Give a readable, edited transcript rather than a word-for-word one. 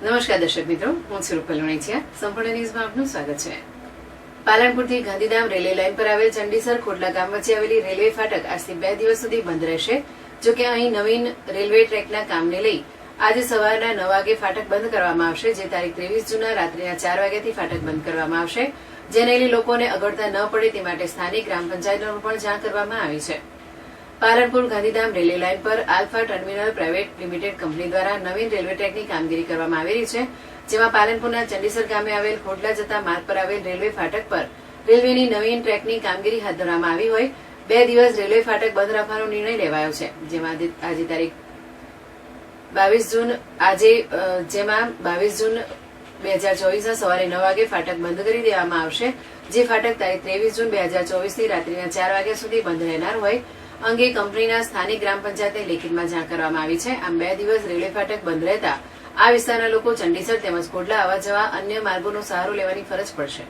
નમસ્કાર દર્શક મિત્રો, હું છું રૂપલ વણેચિયા. સંપૂર્ણ ન્યૂઝમાં આપનું સ્વાગત છે. પાલનપુરથી ગાંધીધામ રેલવે લાઇન પર આવેલ ચંડીસર ખોડલા ગામ વચ્ચે આવેલી રેલવે ફાટક આજથી 2 દિવસ સુધી બંધ રહેશે. જો કે અહીં નવીન રેલવે ટ્રેકના કામને લઈ આજે સવારના 9 વાગે ફાટક બંધ કરવામાં આવશે, જે તારીખ 23 જૂનના રાત્રિના 4 વાગ્યાથી ફાટક બંધ કરવામાં આવશે. જેને લઈ લોકોને અગવડતા ન પડે તે માટે સ્થાનિક ગ્રામ પંચાયતોને પણ જાણ કરવામાં આવી છે. પાલનપુર ગાંધીધામ રેલવે લાઇન પર alpha terminal private limited company દ્વારા નવીન રેલવે ટ્રેકની કામગીરી કરવામાં આવી રહી છે, જેમાં પાલનપુરના ચંડીસર ગામે આવેલ ખોડલા જતા માર્ગ પર આવેલ રેલવે ફાટક પર રેલવેની નવીન ટ્રેકની કામગીરી હાથ ધરવામાં આવી હોય 2 દિવસ રેલવે ફાટક બંધ રાખવાનો નિર્ણય લેવાયો છે. જેમાં આજે તારીખ 22 જૂન 2024ના સવારે 9 વાગે ફાટક બંધ કરી દેવામાં આવશે. જે ફાટક તારીખ 23 જૂન 2024ની રાત્રિના 4 વાગ્યા સુધી બંધ રહેનાર હોય અંગે કંપનીના સ્થાનિક ગ્રામ પંચાયતને લેખિતમાં જાણ કરવામાં આવી છે. આમ 2 દિવસ રેલવે ફાટક બંધ રહેતા આ વિસ્તારના લોકો ચંડીસર તેમજ ખોડલા આવવા જવા અન્ય માર્ગોનો સહારો લેવાની ફરજ પડશે.